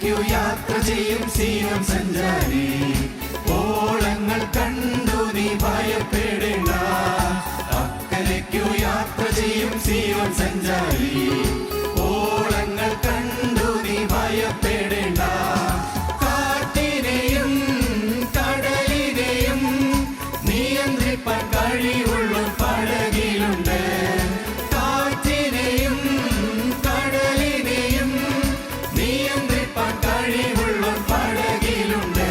അക്കരയ്ക്കു യാത്ര ചെയ്യും സീയോൻ സഞ്ചാരി, ഓളങ്ങൾ കണ്ടു നീ ഭയപ്പെടേണ്ട. അക്കരയ്ക്കു യാത്ര ചെയ്യും സീയോൻ സഞ്ചാരി, ഓളങ്ങൾ കണ്ടു നീ ഭയപ്പെടേണ്ട. കാറ്റിനെയും കടലിനെയും നിയന്ത്രിപ്പാൻ കഴിവുള്ള പടകിലുണ്ട്. കാറ്റിനെയും കടലിനെയും നിയന്ത്രിപ്പാൻ കഴിവുള്ള പടകിലുണ്ട്.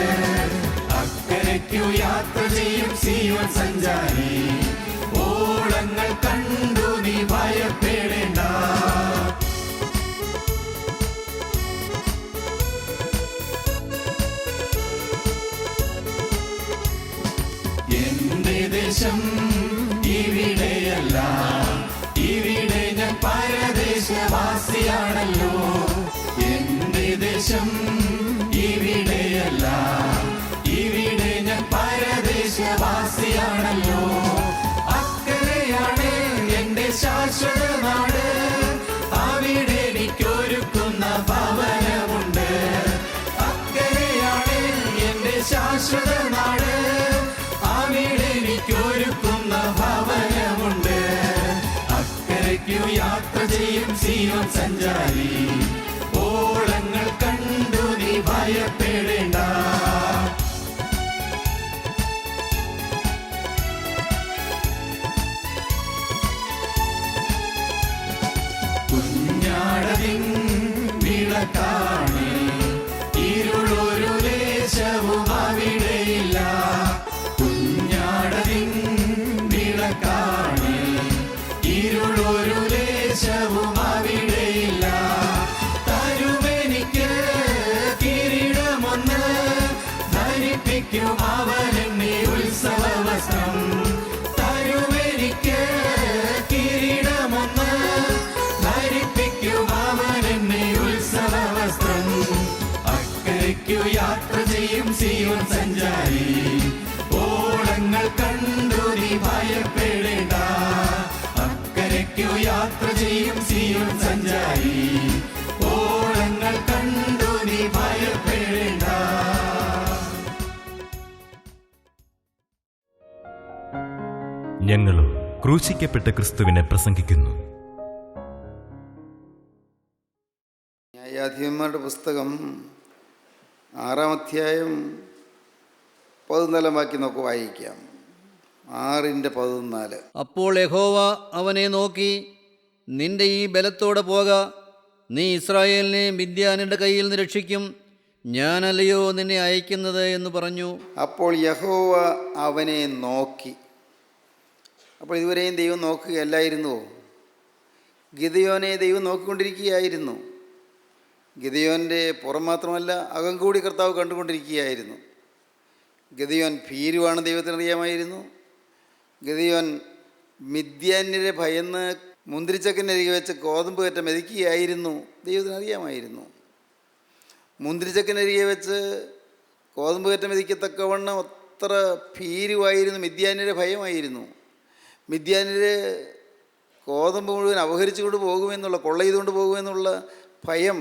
അക്കരയ്ക്കു യാത്ര ചെയ്യും സീയോൻ സഞ്ചാരി, ഓളങ്ങൾ കണ്ടു നീ ഭയപ്പെടേണ്ട. എന്റെ ദേശം ഇവിടെയല്ല, ഇവിടെ ഞാൻ പരദേശവാസിയാണല്ലോ. എന്റെ ദേശം ഇവിടെയല്ല, ഇവിടെ ഞാൻ പരദേശവാസിയാണല്ലോ. അക്കരയാണ് എന്റെ ശാശ്വത നാട്, അവിടെ എനിക്കൊരുക്കുന്ന ഭവനമുണ്ട്. അക്കരയാണ് എന്റെ ശാശ്വത നാട്, അവിടെ എനിക്കൊരുക്കുന്ന ഭവനമുണ്ട്. അക്കരയ്ക്കു യാത്ര ചെയ്യും സീയോൻ സഞ്ചാരി, ഓളങ്ങൾ കണ്ടു നീ ഭയപ്പെടേണ്ട. കുഞ്ഞാടതിൻ വിളക്കാണ്, ഇരുളൊരു ദേശവും അവിടെയില്ല. കുഞ്ഞാടതിൻ വിളക്കാണ്, ഇരുളൊരു ദേശവും അവിടെയില്ല. തരുമെനിക്ക് കിരീടമൊന്ന്, ധരിപ്പിക്കും അവനെന്നെ ഉത്സവ വസ്ത്രം. തരുമെനിക്ക് കിരീടമൊന്ന്, ധരിപ്പിക്കും അവനെന്നെ ഉത്സവ വസ്ത്രം. അക്കരയ്ക്കു യാത്ര ചെയ്യും സീയോൻ സഞ്ചാരി, ഓളങ്ങൾ കണ്ടു നീ ഭയപ്പെടേണ്ട. അക്കരയ്ക്കു യാത്ര ചെയ്യും സീയോൻ സഞ്ചാരി, ഓളങ്ങൾ കണ്ടു നീ ഭയപ്പെടേണ്ട. ഞങ്ങളോ ക്രൂശിക്കപ്പെട്ട ക്രിസ്തുവിനെ പ്രസംഗിക്കുന്നു. ന്യായാധിപന്മാരുടെ പുസ്തകം 6-ാം അധ്യായം 14 വാക്യം നമുക്ക് വായിക്കാം. 6:14. അപ്പോൾ യഹോവ അവനെ നോക്കി, നിന്റെ ഈ ബലത്തോടെ പോക, നീ ഇസ്രായേലിനെ മിദ്യാനിയുടെ കയ്യിൽ നിന്ന് രക്ഷിക്കും, ഞാനല്ലയോ നിന്നെ അയക്കുന്നത് എന്ന് പറഞ്ഞു. അപ്പോൾ യഹോവ അവനെ നോക്കി. അപ്പോൾ ഇതുവരെയും ദൈവം നോക്കുകയല്ലായിരുന്നുവോ? ഗിദെയോനെ ദൈവം നോക്കിക്കൊണ്ടിരിക്കുകയായിരുന്നു. ഗിദെയോൻ്റെ പുറം മാത്രമല്ല, അകം കൂടി കർത്താവ് കണ്ടുകൊണ്ടിരിക്കുകയായിരുന്നു. ഗിദെയോൻ ഭീരുവാണ് ദൈവത്തിനറിയാമായിരുന്നു. ഗിദെയോൻ മിദ്യാന്യരെ ഭയന്ന് മുന്തിരിച്ചക്കിനരികെ വെച്ച് ഗോതമ്പ് കറ്റ മെതിക്കുകയായിരുന്നു, ദൈവത്തിനറിയാമായിരുന്നു. മുന്തിരിച്ചക്കിനരികെ വെച്ച് ഗോതമ്പ് കറ്റ മെതിക്കത്തക്കവണ്ണം അത്ര ഭീരുവായിരുന്നു. മിദ്യാന്യരെ ഭയമായിരുന്നു. മിദ്യാന്യര് ഗോതമ്പ് മുഴുവൻ അപഹരിച്ചുകൊണ്ട് പോകുമെന്നുള്ള, കൊള്ള ചെയ്തുകൊണ്ട് പോകുമെന്നുള്ള ഭയം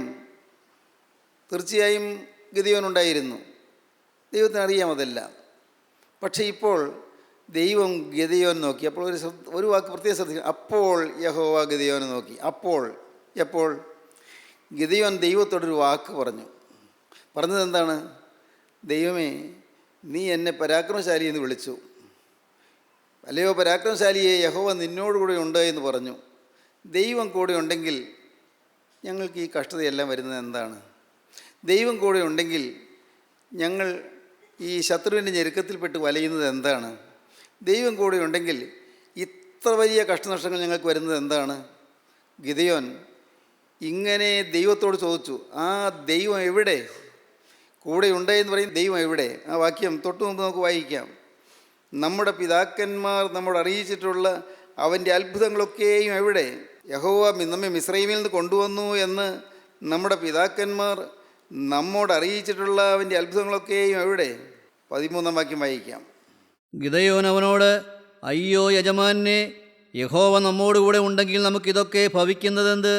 തീർച്ചയായും ഗിദെയോനുണ്ടായിരുന്നു. ദൈവത്തിനറിയാം അതെല്ലാം. പക്ഷേ ഇപ്പോൾ ദൈവം ഗിദെയോൻ നോക്കി. അപ്പോൾ ഒരു വാക്ക് പ്രത്യേകം ശ്രദ്ധിക്കണം. അപ്പോൾ യഹോവ ഗിദെയോനെ നോക്കി. അപ്പോൾ എപ്പോൾ? ഗിദെയോൻ ദൈവത്തോടൊരു വാക്ക് പറഞ്ഞു. പറഞ്ഞത് എന്താണ്? ദൈവമേ, നീ എന്നെ പരാക്രമശാലി എന്ന് വിളിച്ചു. അല്ലയോ പരാക്രമശാലിയെ, യഹോവ നിന്നോടുകൂടെ ഉണ്ട് എന്ന് പറഞ്ഞു. ദൈവം കൂടെ ഉണ്ടെങ്കിൽ ഞങ്ങൾക്ക് ഈ കഷ്ടതയെല്ലാം വരുന്നത് എന്താണ്? ദൈവം കൂടെ ഉണ്ടെങ്കിൽ ഞങ്ങൾ ഈ ശത്രുവിൻ്റെ ഞെരുക്കത്തിൽപ്പെട്ട് വലയുന്നത് എന്താണ്? ദൈവം കൂടെ ഉണ്ടെങ്കിൽ ഇത്ര വലിയ കഷ്ടനഷ്ടങ്ങൾ ഞങ്ങൾക്ക് വരുന്നത് എന്താണ്? ഗിദെയോൻ ഇങ്ങനെ ദൈവത്തോട് ചോദിച്ചു. ആ ദൈവം എവിടെ? കൂടെ ഉണ്ടെന്ന് പറയും. ദൈവം എവിടെ? ആ വാക്യം തൊട്ടു മുമ്പ് നമുക്ക് വായിക്കാം. നമ്മുടെ പിതാക്കന്മാർ നമ്മോട് അറിയിച്ചിട്ടുള്ള അവൻ്റെ അത്ഭുതങ്ങളൊക്കെയും എവിടെ? യഹോവ നമ്മെ മിസ്രയീമിൽ നിന്ന് കൊണ്ടുവന്നു എന്ന് നമ്മുടെ പിതാക്കന്മാർ നമ്മോട് അറിയിച്ചിട്ടുള്ള അവൻ്റെ അത്ഭുതങ്ങളൊക്കെയും എവിടെ? 13-ാം വാക്യം വായിക്കാം. ഗിദെയോൻ അവനോട്, അയ്യോ യജമാനെ, യഹോവ നമ്മോടുകൂടെ ഉണ്ടെങ്കിൽ നമുക്കിതൊക്കെ ഭവിക്കുന്നതെന്ത്?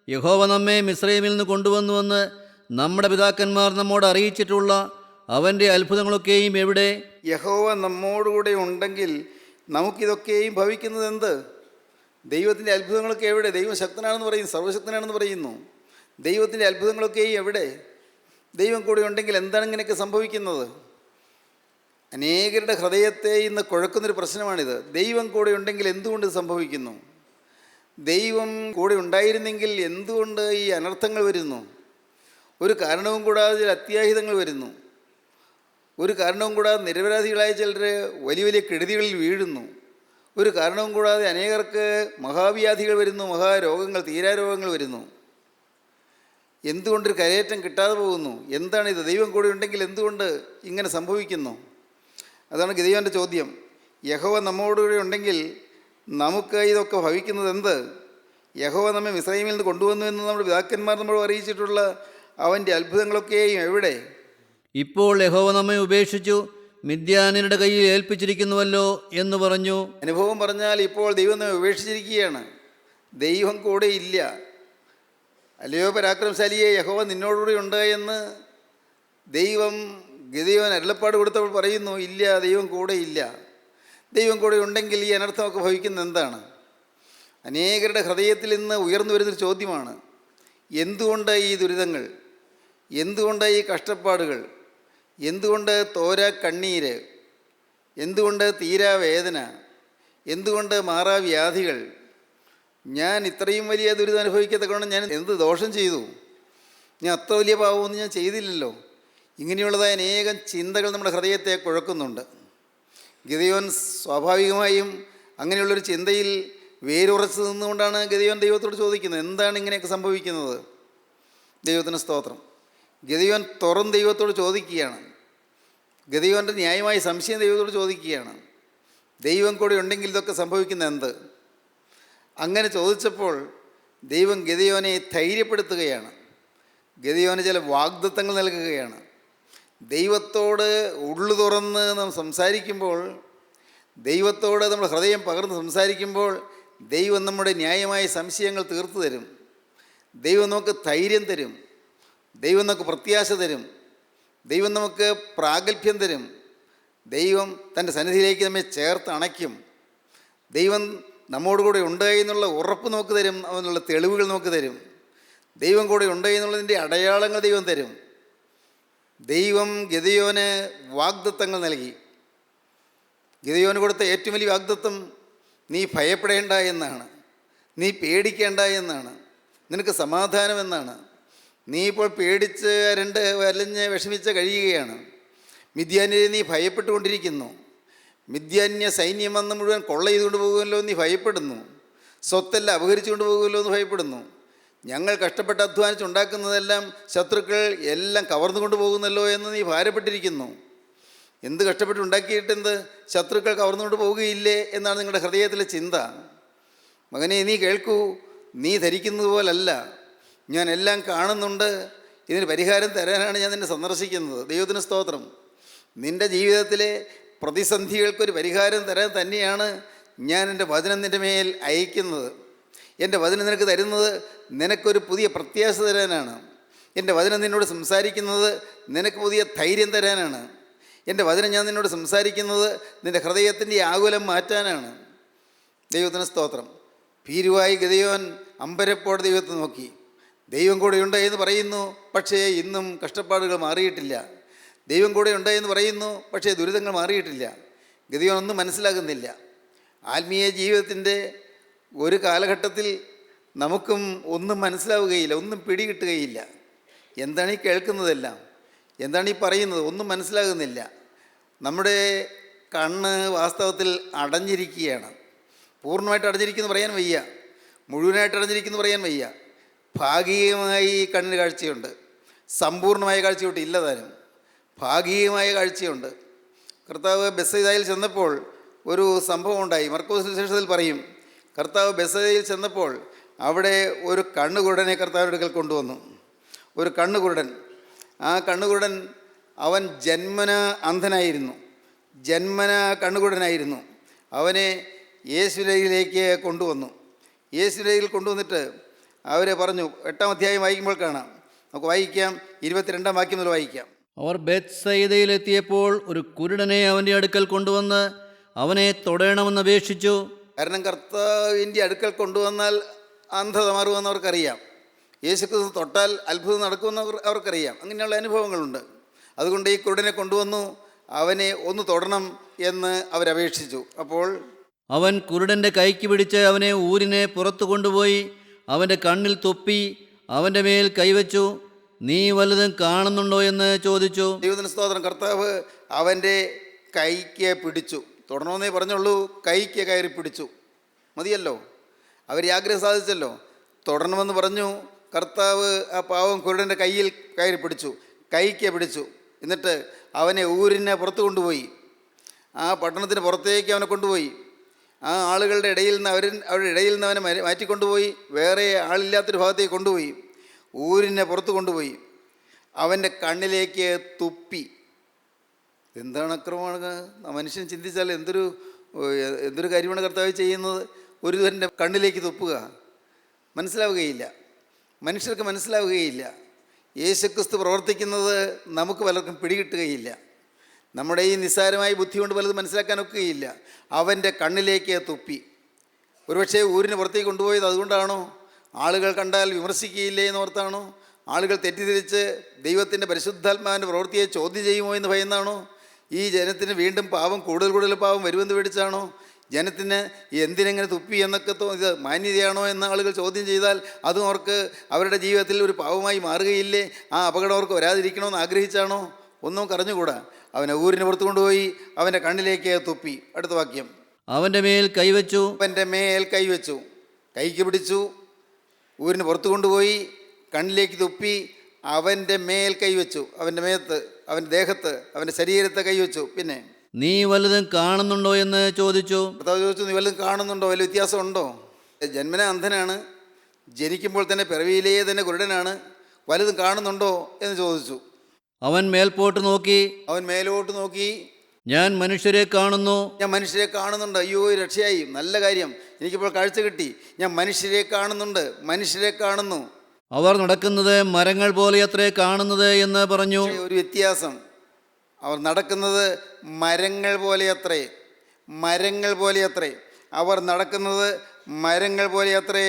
യഹോവ നമ്മെ മിസ്രയീമിൽ നിന്ന് കൊണ്ടുവന്നുവെന്ന് നമ്മുടെ പിതാക്കന്മാർ നമ്മോട് അറിയിച്ചിട്ടുള്ള അവൻ്റെ അത്ഭുതങ്ങളൊക്കെയും എവിടെ? യഹോവ നമ്മോടുകൂടെ ഉണ്ടെങ്കിൽ നമുക്കിതൊക്കെയും ഭവിക്കുന്നത് എന്ത്? ദൈവത്തിൻ്റെ അത്ഭുതങ്ങളൊക്കെ എവിടെ? ദൈവം ശക്തനാണെന്ന് പറയുന്നു, സർവശക്തനാണെന്ന് പറയുന്നു. ദൈവത്തിൻ്റെ അത്ഭുതങ്ങളൊക്കെയും എവിടെ? ദൈവം കൂടെ ഉണ്ടെങ്കിൽ എന്താണ് ഇങ്ങനെയൊക്കെ സംഭവിക്കുന്നത്? അനേകരുടെ ഹൃദയത്തെ ഇന്ന് കുഴക്കുന്നൊരു പ്രശ്നമാണിത്. ദൈവം കൂടെ ഉണ്ടെങ്കിൽ എന്തുകൊണ്ട് സംഭവിക്കുന്നു? ദൈവം കൂടെ ഉണ്ടായിരുന്നെങ്കിൽ എന്തുകൊണ്ട് ഈ അനർത്ഥങ്ങൾ വരുന്നു? ഒരു കാരണവും കൂടാതെ ചില അത്യാഹിതങ്ങൾ വരുന്നു. ഒരു കാരണവും കൂടാതെ നിരപരാധികളായ ചിലർ വലിയ വലിയ കെടുതികളിൽ വീഴുന്നു. ഒരു കാരണവും കൂടാതെ അനേകർക്ക് മഹാവ്യാധികൾ വരുന്നു, മഹാരോഗങ്ങൾ, തീരാരോഗങ്ങൾ വരുന്നു. എന്തുകൊണ്ടൊരു കരയേറ്റം കിട്ടാതെ പോകുന്നു? എന്താണിത്? ദൈവം കൂടെ ഉണ്ടെങ്കിൽ എന്തുകൊണ്ട് ഇങ്ങനെ സംഭവിക്കുന്നു? അതാണ് ഗിദെയോൻ്റെ ചോദ്യം. യഹോവ നമ്മോടുകൂടെ ഉണ്ടെങ്കിൽ നമുക്ക് ഇതൊക്കെ ഭവിക്കുന്നത് എന്ത്? യഹോവ നമ്മെ മിസ്രയീമിൽ നിന്ന് കൊണ്ടുവന്നു എന്ന് നമ്മുടെ പിതാക്കന്മാർ നമ്മൾ അറിയിച്ചിട്ടുള്ള അവൻ്റെ അത്ഭുതങ്ങളൊക്കെയും എവിടെ? ഇപ്പോൾ യഹോവ നമ്മെ ഉപേക്ഷിച്ചു മിദ്യാന്യരുടെ കയ്യിൽ ഏൽപ്പിച്ചിരിക്കുന്നുവല്ലോ എന്ന് പറഞ്ഞു. അനുഭവം പറഞ്ഞാൽ ഇപ്പോൾ ദൈവം നമ്മെ ഉപേക്ഷിച്ചിരിക്കുകയാണ്. ദൈവം കൂടെ ഇല്ല. അല്ലയോ പരാക്രമശാലിയെ, യഹോവ നിന്നോടുകൂടി ഉണ്ട് എന്ന് ദൈവം ഗിദെയോൻ അരുളപ്പാട് കൊടുത്തപ്പോൾ പറയുന്നു, ഇല്ല, ദൈവം കൂടെ ഇല്ല. ദൈവം കൂടെ ഉണ്ടെങ്കിൽ ഈ അനർത്ഥമൊക്കെ ഭവിക്കുന്നത് എന്താണ്? അനേകരുടെ ഹൃദയത്തിൽ ഇന്ന് ഉയർന്നു വരുന്നൊരു ചോദ്യമാണ്, എന്തുകൊണ്ട് ഈ ദുരിതങ്ങൾ? എന്തുകൊണ്ട് ഈ കഷ്ടപ്പാടുകൾ? എന്തുകൊണ്ട് തോരാ കണ്ണീര്? എന്തുകൊണ്ട് തീരാ വേദന? എന്തുകൊണ്ട് മാറാ വ്യാധികൾ? ഞാൻ ഇത്രയും വലിയ ദുരിതം അനുഭവിക്കത്തക്കൊണ്ട് ഞാൻ എന്ത് ദോഷം ചെയ്തു? ഞാൻ അത്ര വലിയ പാവമൊന്നും ഞാൻ ചെയ്തില്ലല്ലോ. ഇങ്ങനെയുള്ളതായ അനേകം ചിന്തകൾ നമ്മുടെ ഹൃദയത്തെ കുഴക്കുന്നുണ്ട്. ഗിദെയോൻ സ്വാഭാവികമായും അങ്ങനെയുള്ളൊരു ചിന്തയിൽ വേരുറച്ച് നിന്നുകൊണ്ടാണ് ഗിദെയോൻ ദൈവത്തോട് ചോദിക്കുന്നത്, എന്താണ് ഇങ്ങനെയൊക്കെ സംഭവിക്കുന്നത്? ദൈവത്തിന് സ്തോത്രം. ഗിദെയോൻ തുറന്ന് ദൈവത്തോട് ചോദിക്കുകയാണ്. ഗിദെയോൻ്റെ ന്യായമായ സംശയം ദൈവത്തോട് ചോദിക്കുകയാണ്, ദൈവം കൂടെ ഉണ്ടെങ്കിൽ ഇതൊക്കെ സംഭവിക്കുന്ന എന്ത്? അങ്ങനെ ചോദിച്ചപ്പോൾ ദൈവം ഗിദെയോനെ ധൈര്യപ്പെടുത്തുകയാണ്. ഗിദെയോന് ചില വാഗ്ദത്തങ്ങൾ നൽകുകയാണ്. ദൈവത്തോട് ഉള്ളു തുറന്ന് നാം സംസാരിക്കുമ്പോൾ, ദൈവത്തോട് നമ്മുടെ ഹൃദയം പകർന്ന് സംസാരിക്കുമ്പോൾ ദൈവം നമ്മുടെ ന്യായമായ സംശയങ്ങൾ തീർത്തു തരും. ദൈവം നമുക്ക് ധൈര്യം തരും. ദൈവം നമുക്ക് പ്രത്യാശ തരും. ദൈവം നമുക്ക് പ്രാഗൽഭ്യം തരും. ദൈവം തൻ്റെ സന്നിധിയിലേക്ക് നമ്മെ ചേർത്ത് അണയ്ക്കും. ദൈവം നമ്മോടുകൂടെ ഉണ്ട് എന്നുള്ള ഉറപ്പ് നമുക്ക് തരും. അതിനുള്ള തെളിവുകൾ നമുക്ക് തരും. ദൈവം കൂടെ ഉണ്ട് എന്നുള്ളതിൻ്റെ അടയാളങ്ങൾ ദൈവം തരും. ദൈവം ഗിദെയോന് വാഗ്ദത്തങ്ങൾ നൽകി. ഗിദെയോന് കൊടുത്ത ഏറ്റവും വലിയ വാഗ്ദത്തം, നീ ഭയപ്പെടേണ്ട എന്നാണ്, നീ പേടിക്കേണ്ട എന്നാണ്, നിനക്ക് സമാധാനം എന്നാണ്. നീ ഇപ്പോൾ പേടിച്ച് വലഞ്ഞ് വിഷമിച്ച് കഴിയുകയാണ്. മിദ്യാന്യരെ നീ ഭയപ്പെട്ടുകൊണ്ടിരിക്കുന്നു. മിദ്യാന്യ സൈന്യം വന്ന് മുഴുവൻ കൊള്ള ചെയ്തുകൊണ്ട് പോകുമല്ലോ നീ ഭയപ്പെടുന്നു. സ്വത്തെല്ലാം അപഹരിച്ചുകൊണ്ട് പോകുമല്ലോ എന്ന് ഭയപ്പെടുന്നു. ഞങ്ങൾ കഷ്ടപ്പെട്ട് അധ്വാനിച്ചുണ്ടാക്കുന്നതെല്ലാം ശത്രുക്കൾ എല്ലാം കവർന്നുകൊണ്ട് പോകുന്നല്ലോ എന്ന് നീ ഭാരപ്പെട്ടിരിക്കുന്നു. എന്ത് കഷ്ടപ്പെട്ടുണ്ടാക്കിയിട്ടെന്ത്, ശത്രുക്കൾ കവർന്നുകൊണ്ട് പോവുകയില്ലേ എന്നാണ് നിങ്ങളുടെ ഹൃദയത്തിലെ ചിന്ത. മകനെ, നീ കേൾക്കൂ, നീ ധരിക്കുന്നത് പോലല്ല. ഞാൻ എല്ലാം കാണുന്നുണ്ട്. ഇതിന് പരിഹാരം തരാനാണ് ഞാൻ നിന്നെ സന്ദർശിക്കുന്നത്. ദൈവത്തിന് സ്തോത്രം. നിൻ്റെ ജീവിതത്തിലെ പ്രതിസന്ധികൾക്കൊരു പരിഹാരം തരാൻ തന്നെയാണ് ഞാൻ എൻ്റെ വചനം നിൻ്റെ മേൽ അയക്കുന്നത്. എൻ്റെ വചനം നിനക്ക് തരുന്നത് നിനക്കൊരു പുതിയ പ്രത്യാശ തരാനാണ്. എൻ്റെ വചനം നിന്നോട് സംസാരിക്കുന്നത് നിനക്ക് പുതിയ ധൈര്യം തരാനാണ്. എൻ്റെ വചനം ഞാൻ നിന്നോട് സംസാരിക്കുന്നത് നിൻ്റെ ഹൃദയത്തിൻ്റെ ആകുലം മാറ്റാനാണ്. ദൈവത്തിന് സ്തോത്രം. ഭീരുവായി ഗിദെയോൻ അമ്പരപ്പോടെ ദൈവത്തെ നോക്കി. ദൈവം കൂടെ ഉണ്ട് എന്ന് പറയുന്നു, പക്ഷേ ഇന്നും കഷ്ടപ്പാടുകൾ മാറിയിട്ടില്ല. ദൈവം കൂടെ ഉണ്ട് എന്ന് പറയുന്നു, പക്ഷേ ദുരിതങ്ങൾ മാറിയിട്ടില്ല. ഗിദെയോൻ ഒന്നും മനസ്സിലാകുന്നില്ല. ആത്മീയ ജീവിതത്തിൻ്റെ ഒരു കാലഘട്ടത്തിൽ നമുക്കും ഒന്നും മനസ്സിലാവുകയില്ല, ഒന്നും പിടികിട്ടുകയില്ല. എന്താണ് ഈ കേൾക്കുന്നതെല്ലാം, എന്താണ് ഈ പറയുന്നത്, ഒന്നും മനസ്സിലാകുന്നില്ല. നമ്മുടെ കണ്ണ് വാസ്തവത്തിൽ അടഞ്ഞിരിക്കുകയാണ്. പൂർണ്ണമായിട്ട് അടഞ്ഞിരിക്കുന്നു പറയാൻ വയ്യ, മുഴുവനായിട്ട് അടഞ്ഞിരിക്കുന്നു പറയാൻ വയ്യ. ഭാഗികമായി കണ്ണിന് കാഴ്ചയുണ്ട്, സമ്പൂർണ്ണമായ കാഴ്ചയോട്ട് ഇല്ല താനും. ഭാഗികമായ കാഴ്ചയുണ്ട്. കർത്താവ് ബെത്സയിദയിൽ ചെന്നപ്പോൾ ഒരു സംഭവം ഉണ്ടായി. മർക്കോസ് സുവിശേഷത്തിൽ പറയും, കർത്താവ് ബെത്സയിദയിൽ ചെന്നപ്പോൾ അവിടെ ഒരു കണ്ണുകുരുടനെ കർത്താവിൻ്റെ അടുക്കൽ കൊണ്ടുവന്നു. ഒരു കണ്ണുകുരുടൻ. ആ കണ്ണുകുരുടൻ അവൻ ജന്മന അന്ധനായിരുന്നു, ജന്മന കണ്ണുകുരുടനായിരുന്നു. അവനെ യേശുവിലേക്ക് കൊണ്ടുവന്നു. യേശുവിലേക്ക് കൊണ്ടുവന്നിട്ട് അവർ പറഞ്ഞു, 8-ാം അധ്യായം വായിക്കുമ്പോൾ കാണാം, നമുക്ക് വായിക്കാം, 22-ാം വാക്യം മുതൽ വായിക്കാം. അവർ ബേത്സയിദയിലെത്തിയപ്പോൾ ഒരു കുരുടനെ അവൻ്റെ അടുക്കൽ കൊണ്ടുവന്ന് അവനെ തൊടയണമെന്ന് അപേക്ഷിച്ചു. കാരണം കർത്താവിൻ്റെ അടുക്കൽ കൊണ്ടുവന്നാൽ അന്ധത മാറുമെന്ന് അവർക്കറിയാം. യേശുക്രിസ്തു തൊട്ടാൽ അത്ഭുതം നടക്കുമെന്ന് അവർക്കറിയാം. അങ്ങനെയുള്ള അനുഭവങ്ങളുണ്ട്. അതുകൊണ്ട് ഈ കുരുടനെ കൊണ്ടുവന്നു, അവനെ ഒന്ന് തൊടണം എന്ന് അവരപേക്ഷിച്ചു. അപ്പോൾ അവൻ കുരുടൻ്റെ കൈക്ക് പിടിച്ച് അവനെ ഊരിനെ പുറത്തു കൊണ്ടുപോയി അവൻ്റെ കണ്ണിൽ തുപ്പി അവൻ്റെ മേൽ കൈവച്ചു. നീ വല്ലതും കാണുന്നുണ്ടോ എന്ന് ചോദിച്ചു. ദൈവത്തിന് സ്തോത്രം. കർത്താവ് അവൻ്റെ കൈക്ക് പിടിച്ചു. തൊടണമെന്നേ പറഞ്ഞുള്ളൂ, കൈക്ക് കയറി പിടിച്ചു. മതിയല്ലോ, അവർ ആഗ്രഹം സാധിച്ചല്ലോ. തൊടണമെന്ന് പറഞ്ഞു. കർത്താവ് ആ പാവം കുരുടൻ്റെ കയ്യിൽ കയറി പിടിച്ചു, കൈക്ക് പിടിച്ചു. എന്നിട്ട് അവനെ ഊരിനെ പുറത്ത് കൊണ്ടുപോയി. ആ പട്ടണത്തിന് പുറത്തേക്ക് അവനെ കൊണ്ടുപോയി. ആ ആളുകളുടെ ഇടയിൽ നിന്ന് അവരുടെ ഇടയിൽ നിന്ന് അവനെ മാറ്റിക്കൊണ്ടുപോയി വേറെ ആളില്ലാത്തൊരു ഭാഗത്തേക്ക് കൊണ്ടുപോയി. ഊരിനെ പുറത്ത് കൊണ്ടുപോയി അവൻ്റെ കണ്ണിലേക്ക് തുപ്പി. എന്താണ് അക്രമമാണ്? മനുഷ്യൻ ചിന്തിച്ചാൽ എന്തൊരു കാര്യമാണ് കർത്താവ് ചെയ്യുന്നത്. ഒരുവൻ്റെ കണ്ണിലേക്ക് തുപ്പുക. മനസ്സിലാവുകയില്ല, മനുഷ്യർക്ക് മനസ്സിലാവുകയില്ല. യേശുക്രിസ്തു പ്രവർത്തിക്കുന്നത് നമുക്ക് പലർക്കും പിടികിട്ടുകയില്ല. നമ്മുടെ ഈ നിസ്സാരമായ ബുദ്ധി കൊണ്ട് പലതും മനസ്സിലാക്കാൻ ഒക്കുകയില്ല. അവൻ്റെ കണ്ണിലേക്ക് തുപ്പി. ഒരുപക്ഷെ ഊരിന് പുറത്തേക്ക് കൊണ്ടുപോയത് അതുകൊണ്ടാണോ? ആളുകൾ കണ്ടാൽ വിമർശിക്കുകയില്ലേ എന്നോർത്താണോ? ആളുകൾ തെറ്റിദ്ധരിച്ച് ദൈവത്തിൻ്റെ പരിശുദ്ധാത്മാവിൻ്റെ പ്രവൃത്തിയെ ചോദ്യം ചെയ്യുമോ എന്ന് ഭയന്നാണോ? ഈ ജനത്തിന് വീണ്ടും പാവം കൂടുതൽ പാവം വരുമെന്ന് പേടിച്ചാണോ? ജനത്തിന് എന്തിനെങ്ങനെ തുപ്പി എന്നൊക്കെ ഇത് മാന്യതയാണോ എന്ന ആളുകൾ ചോദ്യം ചെയ്താൽ അതും അവർക്ക് അവരുടെ ജീവിതത്തിൽ ഒരു പാവമായി മാറുകയില്ലേ? ആ അപകടം അവർക്ക് വരാതിരിക്കണമെന്ന് ആഗ്രഹിച്ചാണോ? ഒന്നും കറഞ്ഞുകൂടാ. അവനെ ഊരിന് പുറത്ത് കൊണ്ടുപോയി അവൻ്റെ കണ്ണിലേക്ക് തുപ്പി. അടുത്ത വാക്യം, അവൻ്റെ മേൽ കൈവച്ചു. അവൻ്റെ മേൽ കൈവച്ചു, കൈക്ക് പിടിച്ചു, ഊരിന് പുറത്ത് കൊണ്ടുപോയി കണ്ണിലേക്ക് തുപ്പി അവൻ്റെ മേൽ കൈവച്ചു. അവൻ്റെ മേത്ത്, അവൻ്റെ ദേഹത്ത്, അവൻ്റെ ശരീരത്തെ കൈവച്ചു. പിന്നെ നീ വല്ലതും കാണുന്നുണ്ടോ എന്ന് ചോദിച്ചു. കർത്താവ് ചോദിച്ചു, നീ വല്ലതും കാണുന്നുണ്ടോ? വല്ല വ്യത്യാസമുണ്ടോ? ജന്മന അന്ധനാണ്, ജനിക്കുമ്പോൾ തന്നെ പിറവിയിലേ തന്നെ കുരുടനാണ്. വല്ലതും കാണുന്നുണ്ടോ എന്ന് ചോദിച്ചു. അവൻ മേൽപോട്ട് നോക്കി. അവൻ മേലോട്ട് നോക്കി, ഞാൻ മനുഷ്യരെ കാണുന്നു. ഞാൻ മനുഷ്യരെ കാണുന്നുണ്ട്. അയ്യോ, രക്ഷയായി, നല്ല കാര്യം, എനിക്കിപ്പോൾ കാഴ്ച കിട്ടി. ഞാൻ മനുഷ്യരെ കാണുന്നുണ്ട്, മനുഷ്യരെ കാണുന്നു. അവർ നടക്കുന്നത് മരങ്ങൾ പോലെയത്രേ കാണുന്നത് എന്ന് പറഞ്ഞു. ഒരു വ്യത്യാസം, അവർ നടക്കുന്നത് മരങ്ങൾ പോലെയത്രേ, മരങ്ങൾ പോലെയത്രേ. അവർ നടക്കുന്നത് മരങ്ങൾ പോലെയത്രേ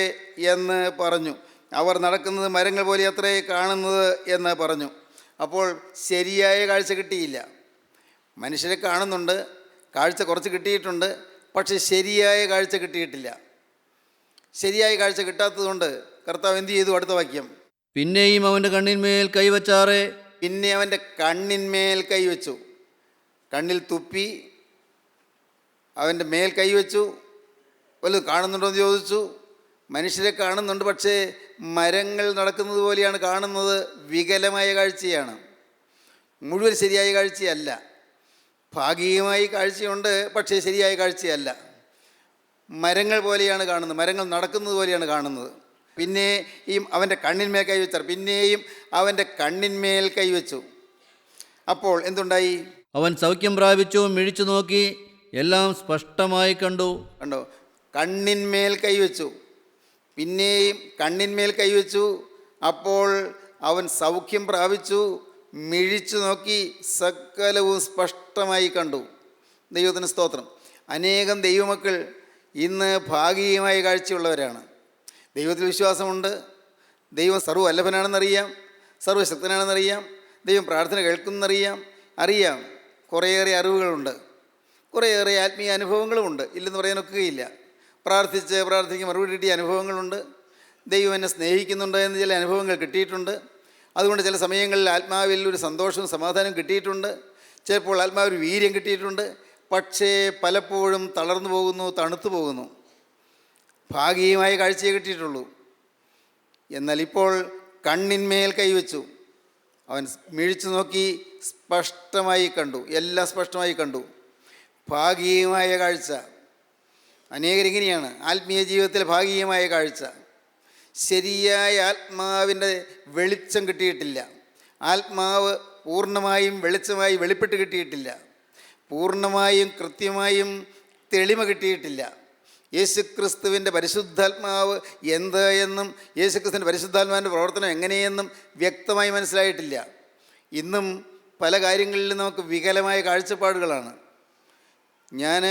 എന്ന് പറഞ്ഞു. അവർ നടക്കുന്നത് മരങ്ങൾ പോലെയത്രേ കാണുന്നത് എന്ന് പറഞ്ഞു. അപ്പോൾ ശരിയായ കാഴ്ച കിട്ടിയില്ല. മനുഷ്യരെ കാണുന്നുണ്ട്, കാഴ്ച കുറച്ച് കിട്ടിയിട്ടുണ്ട്, പക്ഷെ ശരിയായ കാഴ്ച കിട്ടിയിട്ടില്ല. ശരിയായ കാഴ്ച കിട്ടാത്തതുകൊണ്ട് കർത്താവ് എന്ത് ചെയ്തു? അടുത്ത വാക്യം, പിന്നെയും അവൻ്റെ കണ്ണിന്മേൽ കൈവച്ചാറേ. പിന്നെ അവൻ്റെ കണ്ണിന്മേൽ കൈവച്ചു, കണ്ണിൽ തുപ്പി അവൻ്റെ മേൽ കൈവച്ചു. വല്ലതും കാണുന്നുണ്ടോ എന്ന് ചോദിച്ചു. മനുഷ്യരെ കാണുന്നുണ്ട്, പക്ഷേ മരങ്ങൾ നടക്കുന്നത് പോലെയാണ് കാണുന്നത്. വികലമായ കാഴ്ചയാണ്, മുഴുവൻ ശരിയായ കാഴ്ചയല്ല. ഭാഗികമായി കാഴ്ചയുണ്ട്, പക്ഷേ ശരിയായ കാഴ്ചയല്ല. മരങ്ങൾ പോലെയാണ് കാണുന്നത്, മരങ്ങൾ നടക്കുന്നത് പോലെയാണ് കാണുന്നത്. പിന്നെയും അവൻ്റെ കണ്ണിന്മേൽ കൈവച്ചാർ, പിന്നെയും അവൻ്റെ കണ്ണിന്മേൽ കൈവച്ചു. അപ്പോൾ എന്തുണ്ടായി? അവൻ സൗഖ്യം പ്രാപിച്ചു, മിഴിച്ചു നോക്കി, എല്ലാം സ്പഷ്ടമായി കണ്ടു. കണ്ടോ? കണ്ണിന്മേൽ കൈവച്ചു, പിന്നെയും കണ്ണിന്മേൽ കൈവച്ചു. അപ്പോൾ അവൻ സൗഖ്യം പ്രാപിച്ചു, മിഴിച്ചു നോക്കി, സകലവും സ്പഷ്ടമായി കണ്ടു. ദൈവത്തിന് സ്തോത്രം. അനേകം ദൈവമക്കൾ ഇന്ന് ഭാഗികമായ കാഴ്ചയുള്ളവരാണ്. ദൈവത്തിൽ വിശ്വാസമുണ്ട്, ദൈവം സർവ്വവല്ലഭനാണെന്നറിയാം, സർവ്വശക്തനാണെന്നറിയാം, ദൈവം പ്രാർത്ഥന കേൾക്കുന്നറിയാം, കുറേയേറെ അറിവുകളുണ്ട്, കുറേയേറെ ആത്മീയ അനുഭവങ്ങളുമുണ്ട്, ഇല്ലെന്ന് പറയാനൊക്കുകയില്ല. പ്രാർത്ഥിക്ക് മറുപടി കിട്ടിയ അനുഭവങ്ങളുണ്ട്. ദൈവം എന്നെ സ്നേഹിക്കുന്നുണ്ട് എന്ന് ചില അനുഭവങ്ങൾ കിട്ടിയിട്ടുണ്ട്. അതുകൊണ്ട് ചില സമയങ്ങളിൽ ആത്മാവിൽ ഒരു സന്തോഷവും സമാധാനവും കിട്ടിയിട്ടുണ്ട്. ചിലപ്പോൾ ആത്മാവിൽ വീര്യം കിട്ടിയിട്ടുണ്ട്. പക്ഷേ പലപ്പോഴും തളർന്നു പോകുന്നു, തണുത്തു പോകുന്നു. ഭാഗികമായ കാഴ്ചയെ കിട്ടിയിട്ടുള്ളൂ. എന്നാൽ ഇപ്പോൾ കണ്ണിന്മേൽ കൈവച്ചു, അവൻ മിഴിച്ചു നോക്കി, സ്പഷ്ടമായി കണ്ടു, എല്ലാം സ്പഷ്ടമായി കണ്ടു. ഭാഗികമായ കാഴ്ച. അനേകരിങ്ങനെയാണ് ആത്മീയ ജീവിതത്തിൽ ഭാഗികമായ കാഴ്ച. ശരിയായ ആത്മാവിൻ്റെ വെളിച്ചം കിട്ടിയിട്ടില്ല. ആത്മാവ് പൂർണ്ണമായും വെളിച്ചമായി വെളിപ്പെട്ട് കിട്ടിയിട്ടില്ല. പൂർണ്ണമായും കൃത്യമായും തെളിമ കിട്ടിയിട്ടില്ല. യേശുക്രിസ്തുവിൻ്റെ പരിശുദ്ധാത്മാവ് എന്ത് എന്നും യേശുക്രിസ്തുവിൻ്റെ പരിശുദ്ധാത്മാവിൻ്റെ പ്രവർത്തനം എങ്ങനെയെന്നും വ്യക്തമായി മനസ്സിലായിട്ടില്ല. ഇന്നും പല കാര്യങ്ങളിലും നമുക്ക് വികലമായ കാഴ്ചപ്പാടുകളാണ്. ഞാൻ